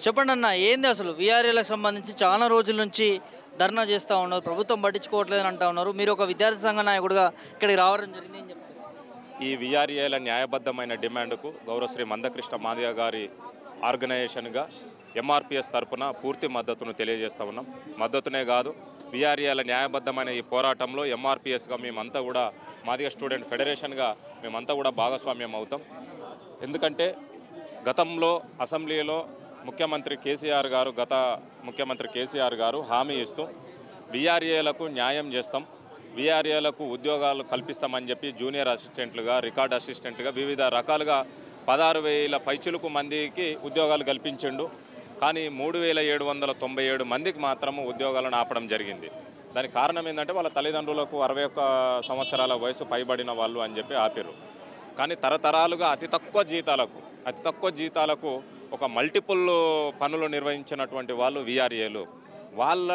చెప్పండి అన్న, ఏంది అసలు వీఆర్ఏలకు సంబంధించి చాలా రోజుల నుంచి ధర్నా చేస్తూ ఉన్నారు, ప్రభుత్వం పట్టించుకోవట్లేదని అంటా ఉన్నారు. మీరు ఒక విద్యార్థి సంఘ నాయకుడిగా ఇక్కడికి రావడం జరిగింది, ఏం చెప్తారు? ఈ వీఆర్ఏల న్యాయబద్ధమైన డిమాండ్కు గౌరవశ్రీ మందకృష్ణ మాదిగ గారి ఆర్గనైజేషన్గా ఎంఆర్పిఎస్ తరపున పూర్తి మద్దతును తెలియజేస్తూ ఉన్నాం. మద్దతునే కాదు, వీఆర్ఏల న్యాయబద్ధమైన ఈ పోరాటంలో ఎంఆర్పిఎస్గా మేమంతా కూడా మాదిగ స్టూడెంట్ ఫెడరేషన్గా మేమంతా కూడా భాగస్వామ్యం అవుతాం. ఎందుకంటే గతంలో అసెంబ్లీలో గత ముఖ్యమంత్రి కేసీఆర్ గారు హామీ ఇస్తూ వీఆర్ఏలకు న్యాయం చేస్తాం, వీఆర్ఏలకు ఉద్యోగాలు కల్పిస్తామని చెప్పి జూనియర్ అసిస్టెంట్లుగా, రికార్డ్ అసిస్టెంట్లుగా వివిధ రకాలుగా 16,000 పైచులకు మందికి ఉద్యోగాలు కల్పించిండు. కానీ 3,797 మందికి మాత్రము ఉద్యోగాలను ఆపడం జరిగింది. దానికి కారణం ఏంటంటే వాళ్ళ తల్లిదండ్రులకు 61 సంవత్సరాల వయసు పైబడిన వాళ్ళు అని చెప్పి ఆపారు. కానీ తరతరాలుగా అతి తక్కువ జీతాలకు ఒక మల్టిపుల్ పనులు నిర్వహించినటువంటి వాళ్ళు వీఆర్ఏలు. వాళ్ళ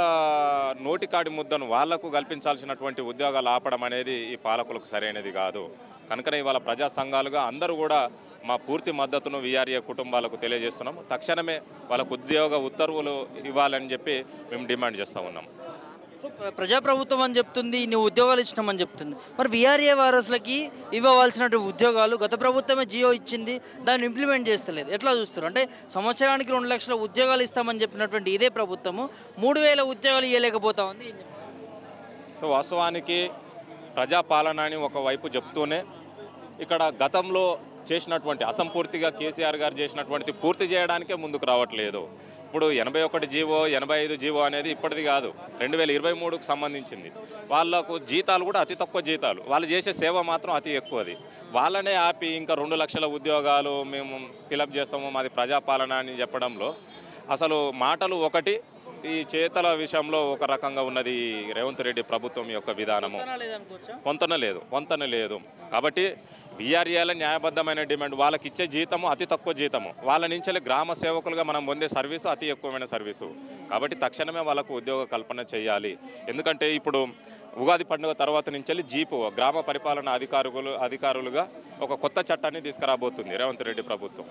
నోటికాడి ముద్దను వాళ్లకు కల్పించాల్సినటువంటి ఉద్యోగాలు ఆపడం అనేది ఈ పాలకులకు సరైనది కాదు. కనుకనే ఇవాళ ప్రజా సంఘాలుగా అందరూ కూడా మా పూర్తి మద్దతును వీఆర్ఏ కుటుంబాలకు తెలియజేస్తున్నాము. తక్షణమే వాళ్ళకు ఉద్యోగ ఉత్తర్వులు ఇవ్వాలని చెప్పి మేము డిమాండ్ చేస్తూ ఉన్నాం. సో ప్రజాప్రభుత్వం అని చెప్తుంది, నువ్వు ఉద్యోగాలు ఇచ్చినామని చెప్తుంది. మరి వీఆర్ఏ వారసులకి ఇవ్వవలసినటువంటి ఉద్యోగాలు గత ప్రభుత్వమే జియో ఇచ్చింది, దాన్ని ఇంప్లిమెంట్ చేస్తలేదు. ఎట్లా చూస్తారు? అంటే సంవత్సరానికి 2 లక్షల ఉద్యోగాలు ఇస్తామని చెప్పినటువంటి ఇదే ప్రభుత్వము 3,000 ఉద్యోగాలు ఇవ్వలేకపోతా ఉంది, ఏం చెప్తారు? వాస్తవానికి ప్రజాపాలన అని ఒకవైపు చెప్తూనే ఇక్కడ గతంలో చేసినటువంటి అసంపూర్తిగా కేసీఆర్ గారు చేసినటువంటిది పూర్తి చేయడానికే ముందుకు రావట్లేదు. ఇప్పుడు 81 జీవో 85 జీవో అనేది ఇప్పటిది కాదు, 2023కు సంబంధించింది. వాళ్ళకు జీతాలు కూడా అతి తక్కువ జీతాలు, వాళ్ళు చేసే సేవ మాత్రం అతి ఎక్కువది. వాళ్ళనే ఆపి ఇంకా 2 లక్షల ఉద్యోగాలు మేము ఫిలప్ చేస్తాము, మాది ప్రజాపాలన అని చెప్పడంలో అసలు మాటలు ఒకటి, ఈ చేతల విషయంలో ఒక రకంగా ఉన్నది రేవంత్ రెడ్డి ప్రభుత్వం యొక్క విధానము. పొంతన లేదు. కాబట్టి వీఆర్ఏల న్యాయబద్ధమైన డిమాండ్, వాళ్ళకి ఇచ్చే జీతము అతి తక్కువ జీతము, వాళ్ళ నుంచి గ్రామ సేవకులుగా మనం పొందే సర్వీసు అతి ఎక్కువమైన సర్వీసు. కాబట్టి తక్షణమే వాళ్ళకు ఉద్యోగ కల్పన చేయాలి. ఎందుకంటే ఇప్పుడు ఉగాది పండుగ తర్వాత నుంచి జీపో గ్రామ పరిపాలన అధికారులుగా ఒక కొత్త చట్టాన్ని తీసుకురాబోతుంది రేవంత్ రెడ్డి ప్రభుత్వం.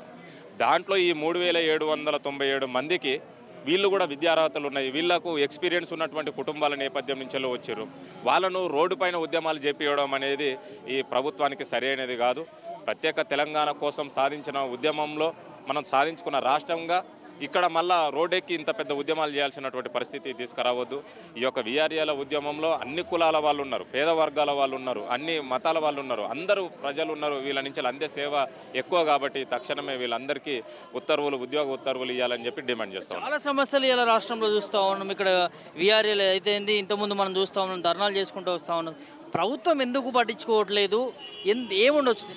దాంట్లో ఈ 3,797 మందికి వీళ్ళు కూడా విద్యార్హతలు ఉన్నాయి, వీళ్లకు ఎక్స్పీరియన్స్ ఉన్నటువంటి కుటుంబాల నేపథ్యం నుంచి వచ్చారు. వాళ్ళను రోడ్డు పైన ఉద్యమాలు చేపియడం అనేది ఈ ప్రభుత్వానికి సరైనది కాదు. ప్రత్యేక తెలంగాణ కోసం సాధించిన ఉద్యమంలో మనం సాధించుకున్న రాష్ట్రంగా ఇక్కడ మళ్ళా రోడ్డెక్కి ఇంత పెద్ద ఉద్యమాలు చేయాల్సినటువంటి పరిస్థితి తీసుకురావద్దు. ఈ యొక్క వీఆర్ఏల ఉద్యమంలో అన్ని కులాల వాళ్ళు ఉన్నారు, పేద వర్గాల వాళ్ళు ఉన్నారు, అన్ని మతాల వాళ్ళు ఉన్నారు, అందరూ ప్రజలు ఉన్నారు. వీళ్ళ నుంచి అందే సేవ ఎక్కువ కాబట్టి తక్షణమే వీళ్ళందరికీ ఉద్యోగ ఉత్తర్వులు ఇవ్వాలని చెప్పి డిమాండ్ చేస్తాం. చాలా సమస్యలు ఇలా రాష్ట్రంలో చూస్తూ ఉన్నాం. ఇక్కడ వీఆర్ఏలు అయితే ఇంతకుముందు మనం చూస్తూ ఉన్నాం, ధర్నాలు చేసుకుంటూ వస్తూ ఉన్నాం. ప్రభుత్వం ఎందుకు పట్టించుకోవట్లేదు, ఏముండొచ్చు?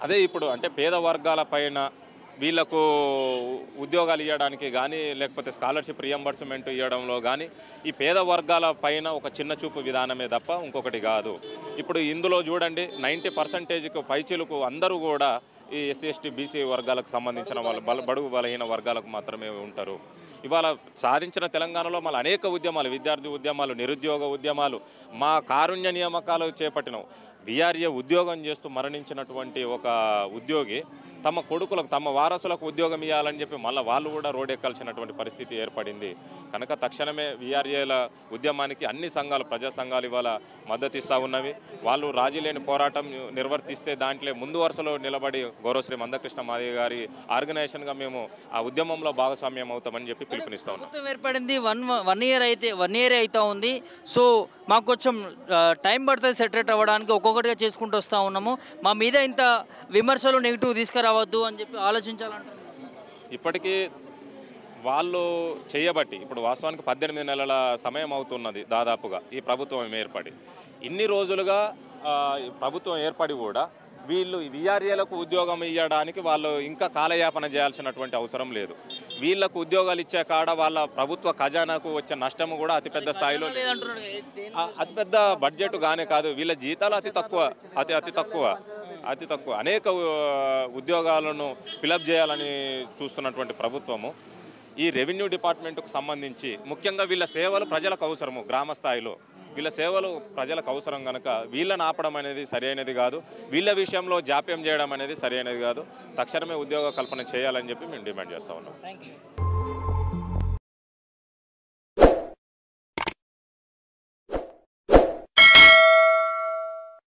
అదే ఇప్పుడు అంటే పేద వర్గాల పైన వీళ్లకు ఉద్యోగాలు ఇవ్వడానికి కానీ, లేకపోతే స్కాలర్షిప్ రియంబర్స్మెంట్ ఇవ్వడంలో కానీ ఈ పేద వర్గాల పైన ఒక చిన్న చూపు విధానమే తప్ప ఇంకొకటి కాదు. ఇప్పుడు ఇందులో చూడండి 90% పైచిలకు అందరూ కూడా ఈ ఎస్సీ ఎస్టీ బీసీ వర్గాలకు సంబంధించిన వాళ్ళు బడుగు బలహీన వర్గాలకు మాత్రమే ఉంటారు. ఇవాళ సాధించిన తెలంగాణలో మళ్ళీ అనేక ఉద్యమాలు, విద్యార్థి ఉద్యమాలు, నిరుద్యోగ ఉద్యమాలు, మా కారుణ్య నియామకాలు చేపట్టిన వీఆర్ఏ ఉద్యోగం చేస్తూ మరణించినటువంటి ఒక ఉద్యోగి తమ కొడుకులకు, తమ వారసులకు ఉద్యోగం ఇవ్వాలని చెప్పి మళ్ళీ వాళ్ళు కూడా రోడ్డెక్కాల్సినటువంటి పరిస్థితి ఏర్పడింది. కనుక తక్షణమే వీఆర్ఏల ఉద్యమానికి అన్ని సంఘాలు, ప్రజా సంఘాలు ఇవాళ మద్దతు ఇస్తూ ఉన్నవి. వాళ్ళు రాజీ లేని పోరాటం నిర్వర్తిస్తే దాంట్లో ముందు వరుసలో నిలబడి గౌరవశ్రీ మందకృష్ణ మాదిగ గారి ఆర్గనైజేషన్గా మేము ఆ ఉద్యమంలో భాగస్వామ్యం అవుతామని చెప్పి పిలుపునిస్తా ఉన్నాం. ప్రభుత్వం ఏర్పడింది 1 ఇయర్ అవుతా ఉంది. సో మాకు కొంచెం టైం పడుతుంది సెటరేట్ అవ్వడానికి, ఒక్కొక్కటిగా చేసుకుంటూ వస్తూ ఉన్నాము. మా మీద ఇంత విమర్శలు నెగిటివ్ తీసుకురావద్దు అని చెప్పి ఆలోచించాలంటారు. ఇప్పటికీ వాళ్ళు చేయబట్టి ఇప్పుడు వాస్తవానికి 18 నెలల సమయం అవుతున్నది దాదాపుగా ఈ ప్రభుత్వం ఏర్పడి. ఇన్ని రోజులుగా ప్రభుత్వం ఏర్పడి కూడా వీళ్ళు వీఆర్ఏలకు ఉద్యోగం ఇవ్వడానికి వాళ్ళు ఇంకా కాలయాపన చేయాల్సినటువంటి అవసరం లేదు. వీళ్ళకు ఉద్యోగాలు ఇచ్చే కాడ వాళ్ళ ప్రభుత్వ ఖజానాకు వచ్చే నష్టము కూడా అతిపెద్ద స్థాయిలో, అతిపెద్ద బడ్జెట్ గానే కాదు, వీళ్ళ జీతాలు అతి తక్కువ అనేక ఉద్యోగాలను ఫిలప్ చేయాలని చూస్తున్నటువంటి ప్రభుత్వము ఈ రెవెన్యూ డిపార్ట్మెంట్కు సంబంధించి ముఖ్యంగా వీళ్ళ సేవలు ప్రజలకు అవసరము. గ్రామ స్థాయిలో వీళ్ళ సేవలు ప్రజలకు అవసరం కనుక వీళ్ళని ఆపడం అనేది సరైనది కాదు, వీళ్ళ విషయంలో జాప్యం చేయడం అనేది సరైనది కాదు. తక్షణమే ఉద్యోగ కల్పన చేయాలని చెప్పి మేము డిమాండ్ చేస్తూ ఉన్నాం. Thank you.